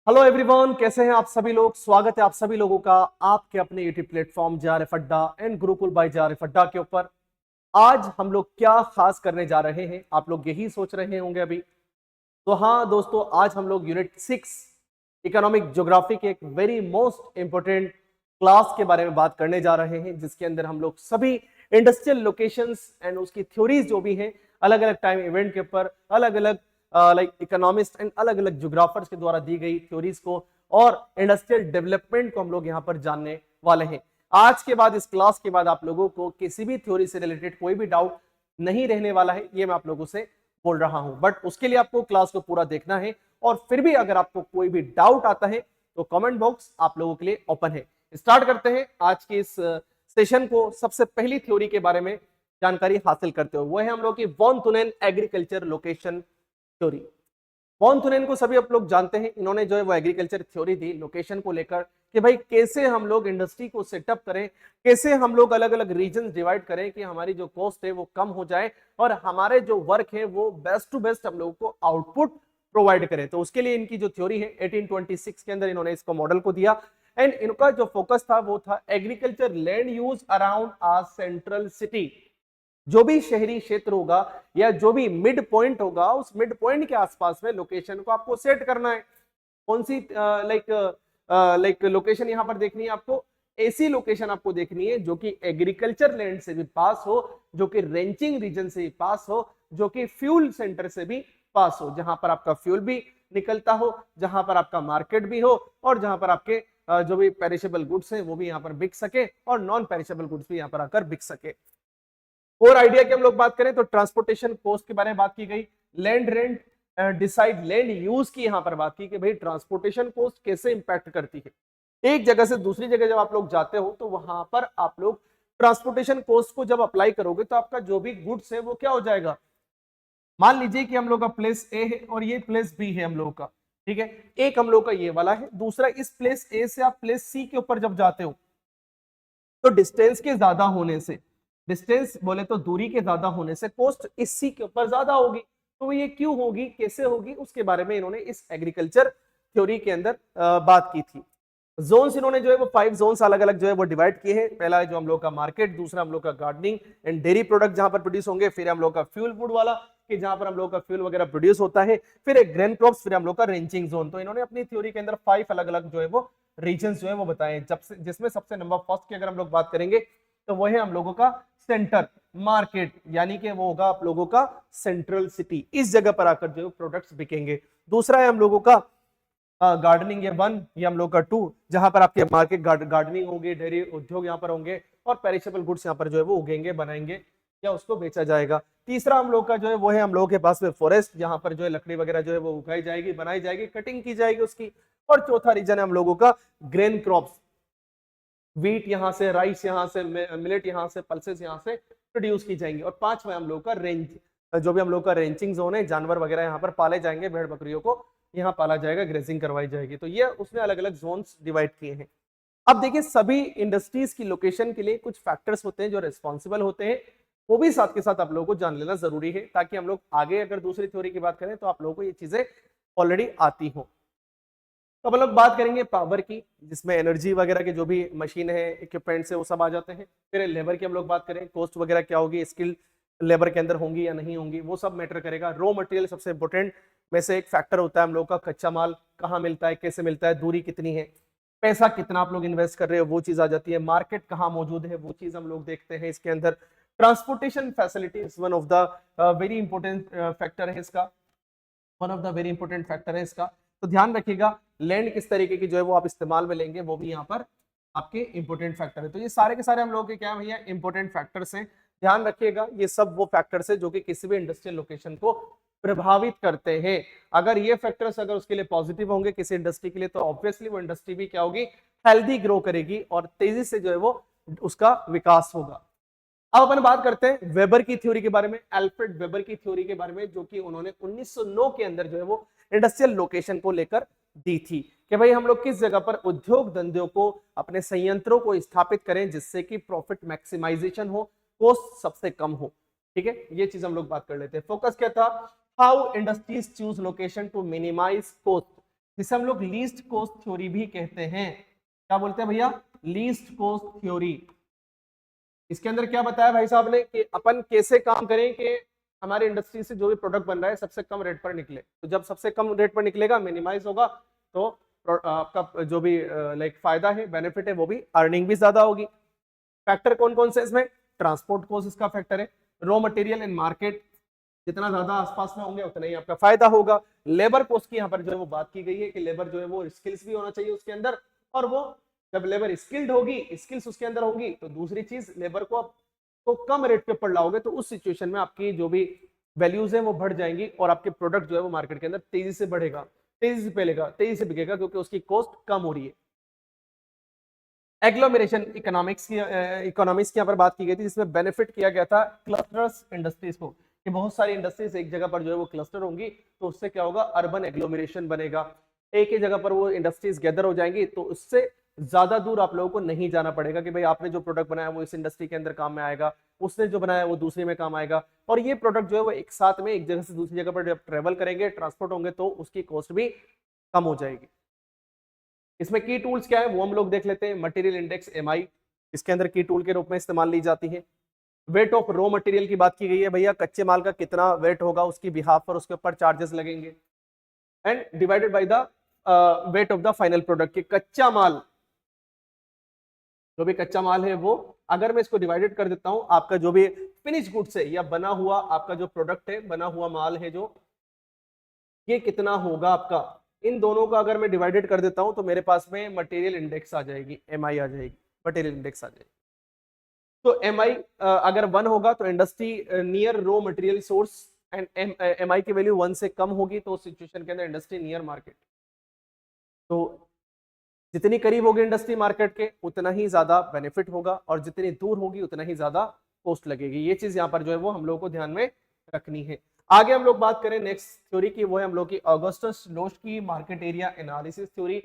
Hello everyone, कैसे हैं आप सभी लोग। स्वागत है आप सभी लोगों का आपके अपने यूट्यूब प्लेटफॉर्म जेआरएफ अड्डा एंड गुरुकुल बाय जेआरएफ अड्डा के ऊपर। आज हम लोग क्या खास करने जा रहे हैं, आप लोग यही सोच रहे होंगे अभी। तो हाँ दोस्तों, आज हम लोग यूनिट 6 इकोनॉमिक ज्योग्राफी के एक वेरी मोस्ट इंपोर्टेंट क्लास के बारे में बात करने जा रहे हैं, जिसके अंदर हम लोग सभी इंडस्ट्रियल लोकेशंस एंड उसकी थ्योरीज जो भी हैं, अलग अलग टाइम इवेंट के ऊपर अलग अलग लाइक इकोनॉमिस्ट एंड अलग अलग ज्योग्राफर्स के द्वारा दी गई थ्योरीज को और इंडस्ट्रियल डेवलपमेंट को हम लोग यहाँ पर जानने वाले हैं। आज के बाद, इस क्लास के बाद आप लोगों को किसी भी थ्योरी से रिलेटेड कोई भी डाउट नहीं रहने वाला है, ये मैं आप लोगों से बोल रहा हूं। बट उसके लिए आपको क्लास को पूरा देखना है और फिर भी अगर आपको कोई भी डाउट आता है तो कमेंट बॉक्स आप लोगों के लिए ओपन है। स्टार्ट करते हैं आज के इस सेशन को। सबसे पहली थ्योरी के बारे में जानकारी हासिल करते हुए वो है हम लोग की Von Thunen agriculture location theory. Von Thunen को सभी आप लोग जानते हैं। इन्होंने जो है वो एग्रीकल्चर थ्योरी दी लोकेशन को लेकर कि भाई कैसे हम लोग इंडस्ट्री को सेटअप करें, कैसे हम लोग अलग अलग रीजन डिवाइड करें कि हमारी जो कॉस्ट है वो कम हो जाए और हमारे जो वर्क है वो बेस्ट टू बेस्ट हम लोगों को आउटपुट प्रोवाइड करें। तो उसके लिए इनकी जो थ्योरी है 1826 के अंदर इन्होंने इसको मॉडल को दिया एंड इनका जो फोकस था वो था एग्रीकल्चर लैंड यूज अराउंड आ सेंट्रल सिटी। जो भी शहरी क्षेत्र होगा या जो भी मिड पॉइंट होगा, उस मिड पॉइंट के आसपास में लोकेशन को आपको सेट करना है। कौन सी लाइक लोकेशन यहां पर देखनी है आपको? ऐसी लोकेशन आपको देखनी है जो कि एग्रीकल्चर लैंड से भी पास हो, जो कि रेंचिंग रीजन से भी पास हो, जो कि फ्यूल सेंटर से भी पास हो, जहां पर आपका फ्यूल भी निकलता हो, जहां पर आपका मार्केट भी हो और जहां पर आपके जो भी पेरिशेबल गुड्स हैं वो भी यहाँ पर बिक सके और नॉन पेरिशेबल गुड्स भी यहाँ पर आकर बिक सके। और आइडिया की हम लोग बात करें तो ट्रांसपोर्टेशन कॉस्ट के बारे में बात की गई, land rent decide land use की यहाँ पर बात की कि भाई ट्रांसपोर्टेशन कॉस्ट कैसे इंपैक्ट करती है। एक जगह से दूसरी जगह जब आप लोग जाते हो तो वहां पर आप लोग ट्रांसपोर्टेशन कॉस्ट को जब अप्लाई करोगे तो आपका जो भी गुड्स है वो क्या हो जाएगा। मान लीजिए कि हम लोग का प्लेस ए है और ये प्लेस बी है हम लोग का, ठीक है। एक हम लोग का ये वाला है, दूसरा इस प्लेस ए से आप प्लेस सी के ऊपर जब जाते हो तो डिस्टेंस के ज्यादा होने से, डिस्टेंस बोले तो दूरी के ज्यादा होने से कॉस्ट इस सी के ऊपर ज्यादा होगी। तो ये क्यों होगी, कैसे होगी, उसके बारे में इन्होंने इस एग्रीकल्चर थ्योरी के अंदर बात की थी। जोन्स इन्होंने जो है वो 5 जोन्स अलग अलग जो है वो डिवाइड किए हैं। पहला है जो हम लोग का मार्केट, दूसरा हम लोग का गार्डनिंग एंड डेयरी प्रोडक्ट जहां पर प्रोड्यूस होंगे, फिर हम लोग का फ्यूल फूड वाला कि जहां पर हम लोग का फ्यूल वगैरह प्रोड्यूस होता है, फिर एक ग्रेन क्रॉप्स, फिर हम लोग का रेंचिंग जोन। तो इन्होंने अपनी थ्योरी के अंदर 5 अलग अलग जो है वो रीजन जो है वो बताए, जब से जिसमें सबसे नंबर फर्स्ट की अगर हम लोग बात करेंगे तो वो है हम लोगों का सेंटर मार्केट, यानी कि वो होगा आप लोगों का सेंट्रल सिटी। इस जगह पर आकर जो प्रोडक्ट्स बिकेंगे। दूसरा है हम लोगों का गार्डनिंग, ये 1, ये हम लोग का 2, जहां पर आपके मार्केट गार्डनिंग होगी, डेयरी उद्योग यहाँ पर होंगे और पेरिशेबल गुड्स यहाँ पर जो है वो उगेंगे, बनाएंगे या उसको बेचा जाएगा। तीसरा हम लोग का जो है वो है हम लोगों के पास में फॉरेस्ट, जहां पर जो है लकड़ी वगैरह जो है वो उगाई जाएगी, बनाई जाएगी, कटिंग की जाएगी उसकी। और चौथा रीजन है हम लोगों का ग्रेन क्रॉप्स, व्हीट यहाँ से, राइस यहाँ से, मिलेट यहाँ से, पल्सेस यहाँ से प्रोड्यूस की जाएंगी। और पांचवा हम लोग का रेंज, जो भी हम लोग का रेंचिंग जोन है, जानवर वगैरह यहाँ पर पाले जाएंगे, भेड़ बकरियों को यहाँ पाला जाएगा, ग्रेजिंग करवाई जाएगी। तो ये उसने अलग अलग जोन्स डिवाइड किए हैं। अब देखिए, सभी इंडस्ट्रीज की लोकेशन के लिए कुछ फैक्टर्स होते हैं जो रिस्पॉन्सिबल होते हैं, वो भी साथ के साथ आप लोगों को जान लेना जरूरी है, ताकि हम लोग आगे अगर दूसरी थ्योरी की बात करें तो आप लोगों को ये चीजें ऑलरेडी आती हो। तो हम लोग बात करेंगे पावर की, जिसमें एनर्जी वगैरह के जो भी मशीन है, इक्विपमेंट्स है, वो सब आ जाते हैं। फिर लेबर की हम लोग बात करें, कॉस्ट वगैरह क्या होगी, स्किल लेबर के अंदर होंगी या नहीं होंगी, वो सब मैटर करेगा। रॉ मटेरियल सबसे इंपॉर्टेंट में से एक फैक्टर होता है हम लोग का, कच्चा माल कहाँ मिलता है, कैसे मिलता है, दूरी कितनी है, पैसा कितना आप लोग इन्वेस्ट कर रहे हो, वो चीज आ जाती है। मार्केट कहाँ मौजूद है, वो चीज हम लोग देखते हैं इसके अंदर। Transportation facility is one of the very important factor है इसका, one of the very important factor है इसका। तो ध्यान रखिएगा, लैंड किस तरीके की जो है वो आप इस्तेमाल में लेंगे, वो भी यहाँ पर आपके इंपॉर्टेंट फैक्टर है। तो ये सारे के सारे हम लोगों के क्या है भैया, इंपॉर्टेंट फैक्टर्स हैं। ध्यान रखिएगा, ये सब वो फैक्टर्स है जो कि किसी भी इंडस्ट्रियल लोकेशन को प्रभावित करते हैं। अगर ये फैक्टर्स अगर उसके लिए पॉजिटिव होंगे किसी इंडस्ट्री के लिए, तो ऑब्वियसली वो इंडस्ट्री भी क्या होगी, हेल्दी ग्रो करेगी और तेजी से जो है वो उसका विकास होगा। अब अपन बात करते हैं वेबर की थ्योरी के बारे में, अल्फ्रेड वेबर की थ्योरी के बारे में, जो कि उन्होंने 1909 के अंदर जो है वो इंडस्ट्रियल लोकेशन को लेकर दी थी कि भाई हम लोग किस जगह पर उद्योग धंधों को, अपने संयंत्रों को स्थापित करें जिससे कि प्रॉफिट मैक्सिमाइजेशन हो, कॉस्ट सबसे कम हो। ठीक है, ये चीज हम लोग बात कर लेते हैं। फोकस क्या था, how industries choose location to minimise cost. जिसे हम लोग लीस्ट कॉस्ट थ्योरी भी कहते हैं। क्या बोलते हैं भैया? Least cost theory. इसके अंदर क्या बताया भाई साहब ने कि अपन कैसे काम करें कि हमारी इंडस्ट्री से जो भी प्रोडक्ट बन रहा है सबसे कम रेट पर निकले। तो जब सबसे कम रेट पर निकलेगा, मिनिमाइज होगा, तो आपका जो भी लाइक फायदा है, बेनिफिट है, वो भी अर्निंग भी ज्यादा होगी। फैक्टर कौन कौन से इसमें? ट्रांसपोर्ट कॉस्ट इसका फैक्टर है, रॉ मटेरियल इन मार्केट जितना ज्यादा आसपास में होंगे उतना ही आपका फायदा होगा। लेबर कॉस्ट की यहाँ पर जो है वो बात की गई है कि लेबर जो है वो स्किल्स भी होना चाहिए उसके अंदर, और वो जब लेबर स्किल्ड होगी, स्किल्स उसके अंदर होगी, तो दूसरी चीज लेबर को आप तो कम रेट पे पड़ लाओगे, तो उस सिचुएशन में आपकी जो भी वैल्यूज है वो बढ़ जाएंगी और आपके प्रोडक्ट जो है वो मार्केट के अंदर तेजी से बढ़ेगा, तेजी से फैलेगा, तेजी से बिकेगा, क्योंकि उसकी कॉस्ट कम हो रही है। एग्लोमेरेशन इकोनॉमिक्स की यहाँ पर बात की गई थी, जिसमें बेनिफिट किया गया था क्लस्टर्स इंडस्ट्रीज को, कि बहुत सारी इंडस्ट्रीज एक जगह पर जो है वो क्लस्टर होंगी, तो उससे क्या होगा? अर्बन एग्लोमेरेशन बनेगा। एक ही जगह पर वो इंडस्ट्रीज गैदर हो जाएंगी, तो उससे ज्यादा दूर आप लोगों को नहीं जाना पड़ेगा कि भाई आपने जो प्रोडक्ट बनाया वो इस इंडस्ट्री के अंदर काम में आएगा, उसने जो बनाया वो दूसरे में काम आएगा, और ये प्रोडक्ट जो है वो एक साथ में एक जगह से दूसरी जगह पर जब ट्रेवल करेंगे, ट्रांसपोर्ट होंगे, तो उसकी कॉस्ट भी कम हो जाएगी। इसमें की टूल्स क्या है वो हम लोग देख लेते हैं। मटेरियल इंडेक्स एमआई इसके अंदर की टूल के रूप में इस्तेमाल ली जाती है। वेट ऑफ रॉ मटेरियल की बात की गई है, भैया कच्चे माल का कितना वेट होगा उसकी बिहाफ पर उसके ऊपर चार्जेस लगेंगे, and divided by the weight of the final product. के कच्चा माल, जो भी कच्चा माल है वो, अगर मैं इसको डिवाइडेड कर देता हूं, आपका जो भी फिनिश गुड्स है या बना हुआ आपका जो प्रोडक्ट है, बना हुआ माल है जो, ये कितना होगा आपका, इन दोनों का अगर मैं डिवाइडेड कर देता हूं तो मेरे पास में मटेरियल इंडेक्स आ जाएगी, एमआई आ जाएगी, मटेरियल इंडेक्स आ जाएगी। तो एमआई अगर 1 होगा तो industry near raw material source, and MI की वैल्यू 1 से कम होगी तो सिचुएशन के अंदर इंडस्ट्री नियर मार्केट। तो जितनी करीब होगी इंडस्ट्री मार्केट के उतना ही ज्यादा बेनिफिट होगा, और जितनी दूर होगी उतना ही ज्यादा कॉस्ट लगेगी। ये चीज यहाँ पर जो है वो हम लोगों को ध्यान में रखनी है। आगे हम लोग बात करें नेक्स्ट थ्योरी की, वो है हम लोग की ऑगस्टस लोश की मार्केट एरिया एनालिसिस थ्योरी,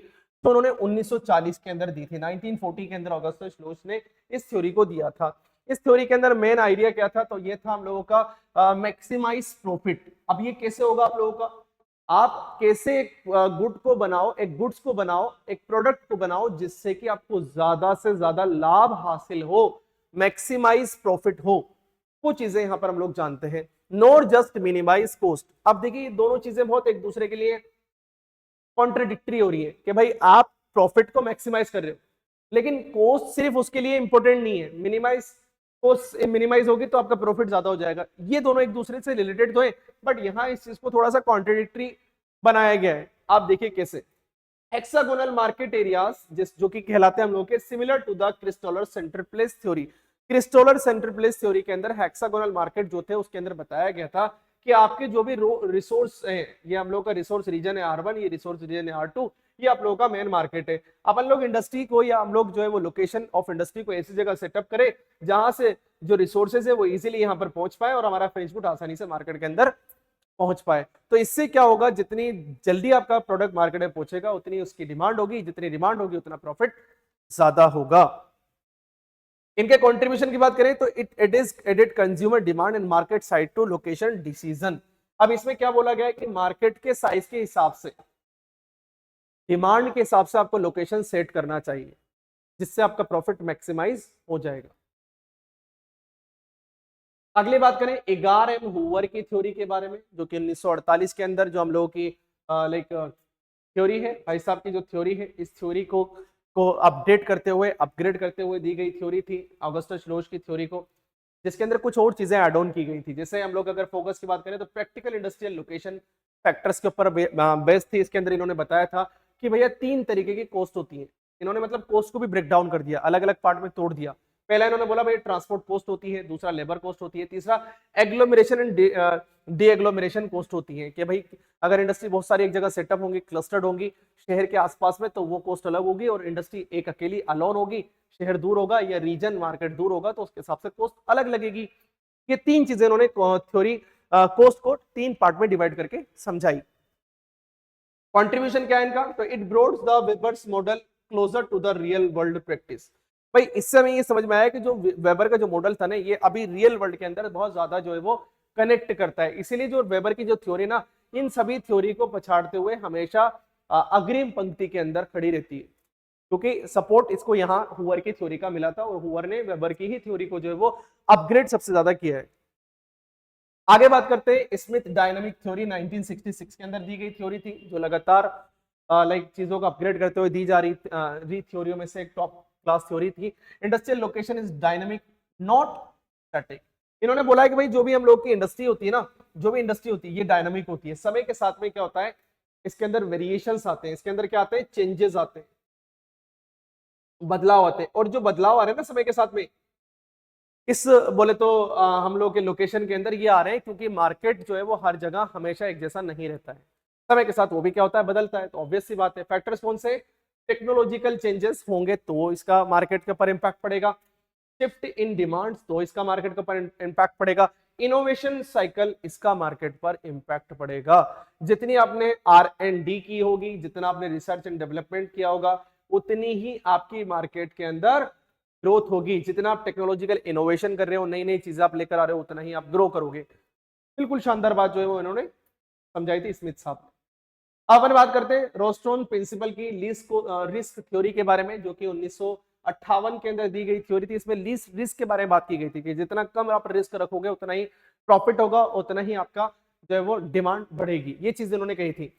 तो उन्होंने 1940 के अंदर दी थी। 1940 के अंदर ऑगस्टस लोश ने इस थ्योरी को दिया था। इस थ्योरी के अंदर मेन आइडिया क्या था? तो ये था हम लोगों का मैक्सिमाइज प्रॉफिट। अब ये कैसे होगा आप लोगों का? आप कैसे एक गुड को बनाओ, एक गुड्स को बनाओ, एक प्रोडक्ट को बनाओ जिससे कि आपको ज्यादा से ज्यादा लाभ हासिल हो, मैक्सिमाइज प्रॉफिट हो। वो चीजें यहां पर हम लोग जानते हैं, नॉट जस्ट मिनिमाइज कॉस्ट। अब देखिए दोनों चीजें बहुत एक दूसरे के लिए कॉन्ट्रडिक्टरी हो रही है कि भाई आप प्रॉफिट को मैक्सिमाइज कर रहे हो, लेकिन कॉस्ट सिर्फ उसके लिए इंपॉर्टेंट नहीं है। मिनिमाइज कॉस्ट मिनिमाइज होगी तो आपका प्रॉफिट ज्यादा हो जाएगा, ये दोनों एक दूसरे से रिलेटेड तो है, बट यहां इस चीज को थोड़ा सा कॉन्ट्रडिक्टरी बनाया गया है। आप देखिए कैसे, हेक्सागोनल मार्केट एरियाज जिस जो कि कहलाते हैं हम लोग के similar to the Christaller centre place theory. Christaller centre place theory के अंदर हेक्सागोनल मार्केट जो थे उसके अंदर बताया गया था कि आपके जो भी रिसोर्स है, ये हम लोग का रिसोर्स रीजन है R1, ये रिसोर्स रीजन है R2, ये आप लोगों का मेन मार्केट है। अपन लोग इंडस्ट्री को या हम लोग जो है वो लोकेशन ऑफ इंडस्ट्री को ऐसी जगह सेटअप करें जहां से जो रिसोर्सेज है वो इजीली यहाँ पर पहुंच पाए और हमारा फिनिश गुड आसानी से मार्केट के अंदर पहुंच पाए। तो इससे क्या होगा, जितनी जल्दी आपका प्रोडक्ट मार्केट में पहुंचेगा उतनी उसकी डिमांड होगी, जितनी डिमांड होगी उतना प्रॉफिट ज्यादा होगा। इनके कंट्रीब्यूशन की बात करें तो it is added consumer demand and market side to location decision. अब इसमें क्या बोला गया है कि मार्केट के साइज के हिसाब से, डिमांड के हिसाब से आपको लोकेशन सेट करना चाहिए जिससे आपका प्रॉफिट मैक्सिमाइज हो जाएगा। अगली बात करें एगार एम हूवर की थ्योरी के बारे में, जो कि 1948 के अंदर जो हम लोगों की लाइक थ्योरी है, भाई साहब की जो थ्योरी है, इस थ्योरी को अपडेट करते हुए, अपग्रेड करते हुए दी गई थ्योरी थी ऑगस्टस लोश की थ्योरी को, जिसके अंदर कुछ और चीजें ऐड ऑन की गई थी। जैसे हम लोग अगर फोकस की बात करें तो प्रैक्टिकल इंडस्ट्रियल लोकेशन फैक्टर्स के ऊपर बेस्ड थी। इसके अंदर इन्होंने बताया था कि भैया 3 तरीके की कॉस्ट होती है। इन्होंने मतलब कॉस्ट को भी ब्रेक डाउन कर दिया, अलग अलग पार्ट में तोड़ दिया। पहला इन्होंने बोला भाई ट्रांसपोर्ट कॉस्ट होती है, दूसरा लेबर कॉस्ट होती है, तीसरा agglomeration and D agglomeration cost होती है। कि भाई अगर इंडस्ट्री बहुत सारी एक जगह सेटअप होंगी, क्लस्टर्ड होंगी शहर के आसपास में, तो वो कॉस्ट अलग होगी, और इंडस्ट्री एक अकेली अलोन होगी, शहर दूर होगा या रीजन मार्केट दूर होगा, तो उसके हिसाब से कॉस्ट अलग लगेगी। ये 3 चीजें इन्होंने थ्योरी कॉस्ट को 3 पार्ट में डिवाइड करके समझाई। कंट्रीब्यूशन क्या है इनका? तो it brought the Weber's model closer to the real world practice. भाई इससे हमें ये समझ में आया कि जो वेबर का जो मॉडल था ना, ये अभी रियल वर्ल्ड के अंदर बहुत ज्यादा जो है वो कनेक्ट करता है। इसीलिए जो वेबर की जो थ्योरी ना, इन सभी थ्योरी को पछाड़ते हुए हमेशा अग्रिम पंक्ति के अंदर खड़ी रहती है, क्योंकि सपोर्ट इसको यहाँ हुवर की थ्योरी का मिला था और हुवर ने वेबर की ही थ्योरी को जो है वो अपग्रेड सबसे ज्यादा किया है। आगे बात करते हैं स्मिथ डायनामिक थ्योरी 1966 के अंदर दी गई थ्योरी थी, जो लगातार लाइक चीजों को अपग्रेड करते हुए दी जा रही थ्योरियों में से एक टॉप क्लास थ्योरी थी। Industrial location is dynamic not static. इन्होंने बोला है कि भाई जो भी हम लोग की इंडस्ट्री होती है ना, जो भी इंडस्ट्री होती है ये डायनामिक होती है। समय के साथ में क्या होता है, इसके अंदर वेरिएशंस आते हैं, इसके अंदर क्या आते हैं, चेंजेस आते हैं, बदलाव आते हैं। और जो बदलाव आ रहे हैं ना समय के साथ में, इस बोले तो हम लोग के लोकेशन के अंदर ये आ रहे हैं क्योंकि मार्केट जो है वो हर जगह हमेशा एक जैसा नहीं रहता है, समय के साथ वो भी क्या होता है, बदलता है। तो ऑब्वियस सी बात है, फैक्टर्स कौन से, टेक्नोलॉजिकल चेंजेस होंगे तो इसका मार्केट के ऊपर इंपैक्ट पड़ेगा, शिफ्ट इन डिमांड तो इसका मार्केट के ऊपर इंपैक्ट पड़ेगा, इनोवेशन साइकिल इसका मार्केट पर इंपैक्ट पड़ेगा। जितनी आपने R&D की होगी, जितना आपने रिसर्च एंड डेवलपमेंट किया होगा, उतनी ही आपकी मार्केट के अंदर ग्रोथ होगी। जितना आप टेक्नोलॉजिकल इनोवेशन कर रहे हो, नई नई चीजें आप लेकर आ रहे हो, उतना ही आप ग्रो करोगे। बिल्कुल शानदार बात जो है वो इन्होंने समझाई थी स्मिथ साहब ने। अब अपन बात करते हैं रोस्टोन प्रिंसिपल की रिस्क थ्योरी के बारे में, जो कि 1958 के अंदर दी गई थ्योरी थी। इसमें रिस्क के बारे में बात की गई थी कि जितना कम आप रिस्क रखोगे उतना ही प्रॉफिट होगा, उतना ही आपका जो है वो डिमांड बढ़ेगी। ये चीज इन्होंने कही थी।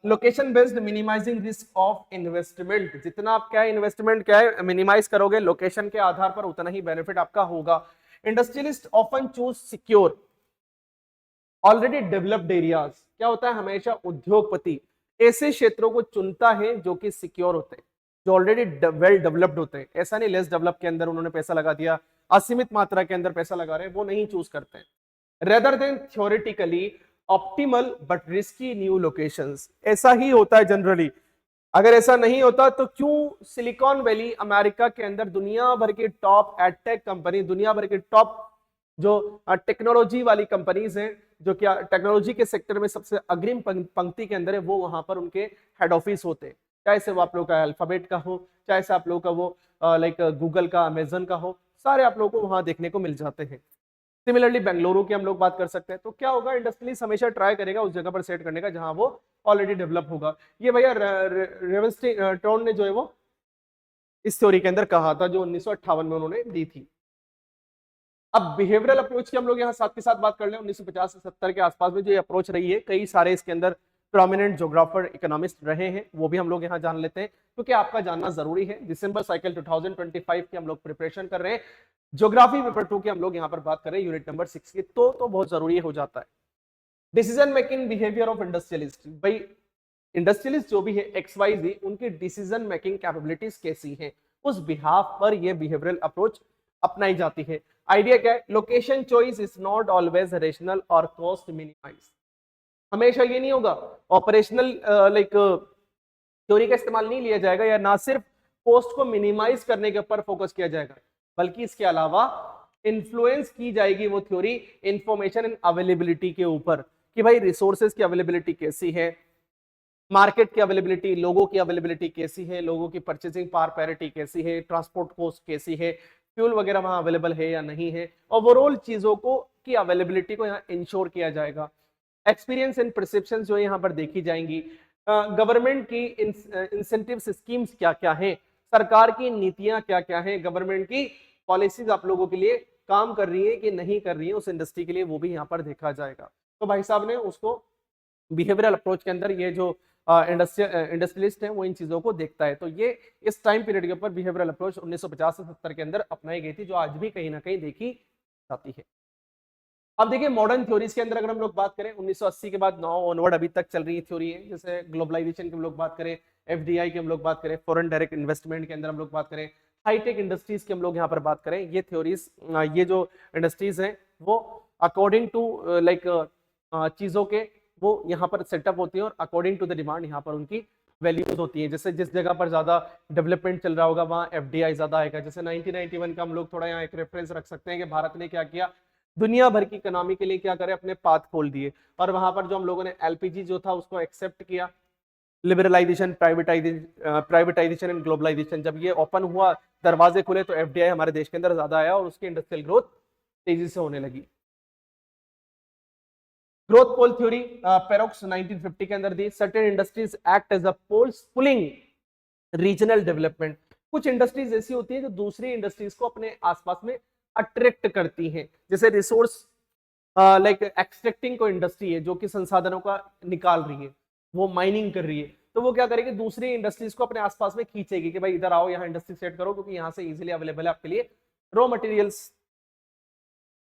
Location based minimising risk of investment, जितना आप क्या है इन्वेस्टमेंट क्या है मिनिमाइज करोगे लोकेशन के आधार पर, उतना ही बेनिफिट आपका होगा। Industrialist often choose secure already developed areas. क्या होता है, हमेशा उद्योगपति ऐसे क्षेत्रों को चुनता है जो कि सिक्योर होते हैं, जो ऑलरेडी वेल डेवलप्ड होते हैं। ऐसा नहीं लेस डेवलप के अंदर उन्होंने पैसा लगा दिया, असीमित मात्रा के अंदर पैसा लगा रहे हैं, वो नहीं चूज करते हैं। Rather than theoretically optimal but risky new locations, ऐसा ही होता है जनरली। अगर ऐसा नहीं होता तो क्यों सिलिकॉन वैली अमेरिका के अंदर दुनिया भर की टॉप एडटेक कंपनी, दुनिया भर की टॉप जो टेक्नोलॉजी वाली कंपनीज हैं, जो क्या टेक्नोलॉजी के सेक्टर में सबसे अग्रिम पंक्ति के अंदर है, वो वहां पर उनके हेड ऑफिस होते हैं। चाहे से वो आप लोग का अल्फाबेट का हो, चाहे से आप लोग का वो लाइक गूगल का, अमेजन का हो, सारे आप लोगों को वहां देखने को मिल जाते हैं। सिमिलरली बेंगलुरु की हम लोग बात कर सकते हैं। तो क्या होगा, इंडस्ट्रियलिस्ट हमेशा ट्राई करेगा उस जगह पर सेट करने का जहां वो ऑलरेडी डेवलप होगा। ये भैया रेवस्टोन ने जो है वो इस थ्योरी के अंदर कहा था, जो 1958 में उन्होंने दी थी। अब बिहेवियरल अप्रोच की हम लोग यहाँ साथ के साथ बात कर लें। 1950 से 70 के आसपास में जो ये अप्रोच रही है, कई सारे इसके अंदर प्रोमिनेंट ज्योग्राफर इकोनॉमिस्ट रहे हैं, वो भी हम लोग यहाँ जान लेते हैं क्योंकि आपका जानना जरूरी है। दिसंबर साइकिल 2025 की हम लोग प्रिपरेशन कर रहे हैं, ज्योग्राफी पेपर 2 की हम लोग यहाँ पर बात कर रहे हैं, यूनिट नंबर 6 की, तो बहुत जरूरी हो जाता है। Decision making behaviour of industrialist, भाई इंडस्ट्रियलिस्ट जो भी है XYZ, उनकी डिसीजन मेकिंग कैपेबिलिटीज कैसी है, उस बिहाफ पर यह बिहेवियरल अप्रोच अपनाई जाती है। आइडिया क्या है, location choice is not always rational और कॉस्ट मिनिमाइज। हमेशा ये नहीं होगा ऑपरेशनल लाइक थ्योरी का इस्तेमाल नहीं लिया जाएगा, या ना सिर्फ कॉस्ट को मिनिमाइज करने के ऊपर फोकस किया जाएगा, बल्कि इसके अलावा इन्फ्लुएंस की जाएगी वो थ्योरी इंफॉर्मेशन एंड अवेलेबिलिटी के ऊपर, कि भाई रिसोर्सेज की अवेलेबिलिटी कैसी है, मार्केट की अवेलेबिलिटी, लोगों की अवेलेबिलिटी कैसी है, लोगों की परचेसिंग पावर पैरिटी कैसी है, ट्रांसपोर्ट कॉस्ट कैसी है, फ्यूल वगैरह वहां अवेलेबल है या नहीं है, ओवरऑल चीजों को की अवेलेबिलिटी को यहाँ इंश्योर किया जाएगा। एक्सपीरियंस एंड परसेप्शन जो यहाँ पर देखी जाएंगी। गवर्नमेंट की इंसेंटिव स्कीम्स क्या क्या है, सरकार की नीतियां क्या क्या है, गवर्नमेंट की पॉलिसीज आप लोगों के लिए काम कर रही है कि नहीं कर रही है उस इंडस्ट्री के लिए, वो भी यहाँ पर देखा जाएगा। तो भाई साहब ने उसको बिहेवियरल अप्रोच के अंदर ये जो इंडस्ट्रियलिस्ट है वो इन चीजों को देखता है। तो ये इस टाइम पीरियड के ऊपर बिहेवियरल अप्रोच 1950 से 70 के अंदर अपनाई गई थी, जो आज भी कहीं ना कहीं देखी जाती है। अब देखिए मॉडर्न थ्योरीज के अंदर अगर हम लोग बात करें, 1980 के बाद नाउ ऑनवर्ड अभी तक चल रही थ्योरी है। जैसे ग्लोबलाइजेशन की हम लोग बात करें, FDI की हम लोग बात करें, फॉरेन डायरेक्ट इन्वेस्टमेंट के अंदर हम लोग बात करें, हाईटेक इंडस्ट्रीज की हम लोग यहाँ पर बात करें, ये थ्योरीज, ये जो इंडस्ट्रीज हैं वो अकॉर्डिंग टू लाइक चीजों के वो यहाँ पर सेटअप होती है और अकॉर्डिंग टू द डिमांड यहाँ पर उनकी वैल्यूज होती है। जैसे जिस जगह पर ज्यादा डेवलपमेंट चल रहा होगा वहाँ FDI ज्यादा आएगा। जैसे 1991 का हम लोग थोड़ा यहाँ एक रेफरेंस रख सकते हैं कि भारत ने क्या किया, दुनिया भर की इकोनॉमी के लिए क्या करे, अपने पाथ खोल दिए, और वहां पर जो हम लोगों ने LPG जो था उसको एक्सेप्ट किया। लिबरलाइजेशन, प्राइवेटाइजेशन एंड ग्लोबलाइजेशन, जब ये ओपन हुआ, दरवाजे खुले, तो FDI हमारे देश के अंदर ज्यादा आया और उसकी इंडस्ट्रियल ग्रोथ तेजी से होने लगी। ग्रोथ पोल थ्योरी पेरोक्स 1950 के अंदर दी। Certain industries act as a poles pulling regional development. कुछ इंडस्ट्रीज ऐसी होती है जो दूसरी इंडस्ट्रीज को अपने आसपास में अट्रैक्ट करती हैं, जैसे रिसोर्स लाइक एक्सट्रैक्टिंग कोई इंडस्ट्री है जो कि संसाधनों का निकाल रही है, वो माइनिंग कर रही है, तो वो क्या करेगी, दूसरी इंडस्ट्रीज को अपने आसपास में खींचेगी कि भाई इधर आओ, यहाँ इंडस्ट्री सेट करो क्योंकि यहाँ से इजीली अवेलेबल है आपके लिए raw materials.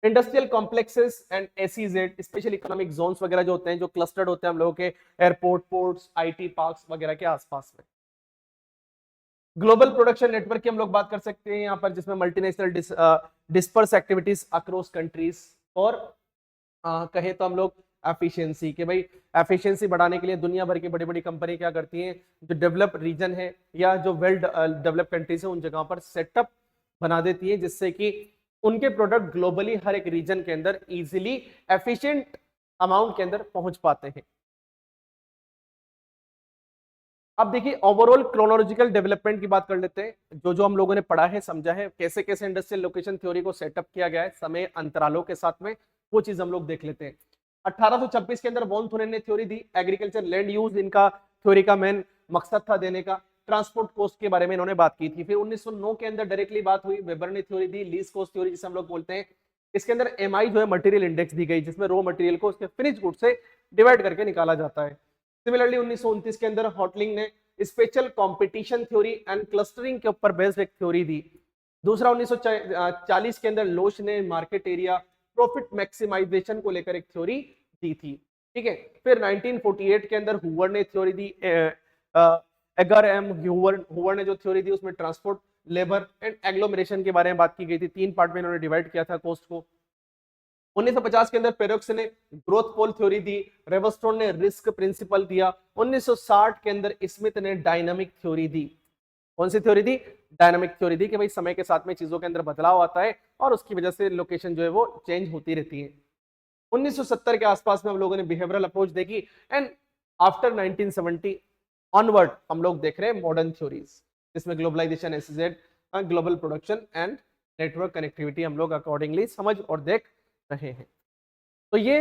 Industrial complexes and SEZ, special economic zones वगैरह जो होते हैं, जो क्लस्टर्ड होते हैं हम लोगों के एयरपोर्ट, पोर्ट्स, आईटी पार्क्स वगैरह के आसपास में। ग्लोबल प्रोडक्शन नेटवर्क की हम लोग बात कर सकते हैं यहाँ पर, जिसमें multinational disperse activities across countries, और कहें तो हम लोग एफिशिएंसी, कि भाई एफिशिएंसी बढ़ाने के लिए दुनिया भर की बड़ी बड़ी कंपनी क्या करती हैं, जो डेवलप रीजन है या जो वेल डेवलप कंट्रीज है उन जगहों पर सेटअप बना देती है, जिससे कि उनके प्रोडक्ट ग्लोबली हर एक रीजन के अंदर इजीली एफिशिएंट अमाउंट के अंदर पहुंच पाते हैं। अब देखिए ओवरऑल क्रोनोलॉजिकल डेवलपमेंट की बात कर लेते हैं। जो जो हम लोगों ने पढ़ा है, समझा है, कैसे कैसे इंडस्ट्रियल लोकेशन थ्योरी को सेटअप किया गया है समय अंतरालों के साथ में, वो चीज हम लोग देख लेते हैं। 1826 के अंदर वॉन थोरेन ने थ्योरी दी, एग्रीकल्चर लैंड यूज इनका थ्योरी का मेन मकसद था देने का। ट्रांसपोर्ट कॉस्ट के बारे में इन्होंने बात की थी। फिर 1909 के अंदर डायरेक्टली बात हुई, वेबर ने थ्योरी दी, लीज कॉस्ट थ्योरी जिसे हम लोग बोलते हैं। इसके अंदर एमआई जो है मटेरियल इंडेक्स दी गई, जिसमें रॉ मटेरियल को उसके फिनिश गुड से डिवाइड करके निकाला जाता है। सिमिलरली 1929 के अंदर हॉटलिंग ने special competition theory and clustering के ऊपर बेस्ड एक थ्योरी दी। दूसरा 1940 के अंदर लोच ने मार्केट एरिया प्रॉफिट मैक्सिमाइजेशन को लेकर एक थ्योरी दी थी। ठीक है, फिर 1948 के अंदर हुवर ने थ्योरी दी, एगर एम हुवर ने जो थ्योरी दी उसमें ट्रांसपोर्ट, लेबर एंड एग्लोमरेशन के बारे में बात की गई थी। 3 पार्ट में इन्होंने डिवाइड किया था कॉस्ट को। 1950 के अंदर पेरोक्स ने ग्रोथ पोल थ्योरी दी, रेवस्टोन ने रिस्क प्रिंसिपल दिया। 1960 के अंदर स्मिथ ने डायनामिक थ्योरी दी। कौन सी थ्योरी दी? डायनामिक थ्योरी दी, कि भाई समय के साथ में चीजों के अंदर बदलाव आता है और उसकी वजह से लोकेशन जो है वो चेंज होती रहती है। 1970 के आसपास में हम लोगों ने बिहेवियरल अप्रोच देखी, एंड आफ्टर 1970 ऑनवर्ड हम लोग देख रहे हैं मॉडर्न थ्योरीज, जिसमें globalisation, SEZ, global production and network connectivity हम लोग अकॉर्डिंगली समझ और देख रहे हैं। तो ये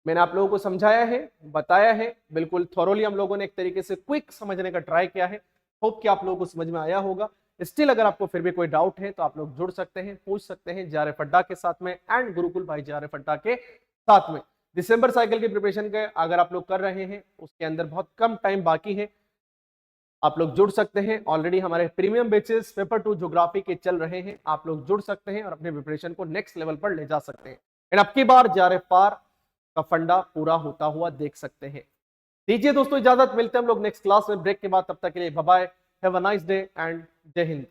मैंने आप लोगों को समझाया है, बताया है, बिल्कुल थॉरोली हम लोगों ने एक तरीके से क्विक समझने का ट्राई किया है। होप कि आप लोगों को समझ में आया होगा। स्टिल अगर आपको फिर भी कोई डाउट है तो आप लोग जुड़ सकते हैं, पूछ सकते हैं JRF अड्डा के साथ में एंड गुरुकुल भाई JRF अड्डा के साथ में। दिसंबर साइकिल की प्रिपरेशन के अगर आप लोग कर रहे हैं, उसके अंदर बहुत कम टाइम बाकी है, आप लोग जुड़ सकते हैं। ऑलरेडी हमारे प्रीमियम बैचेस पेपर 2 ज्योग्राफी के चल रहे हैं, आप लोग जुड़ सकते हैं और अपने प्रिपरेशन को नेक्स्ट लेवल पर ले जा सकते हैं। एंड अब की बार JRF पार का फंडा पूरा होता हुआ देख सकते हैं। दीजिए दोस्तों इजाजत, मिलते हैं हम लोग नेक्स्ट क्लास में ब्रेक के बाद। तब तक के लिए bye bye, have a nice day and जय हिंद।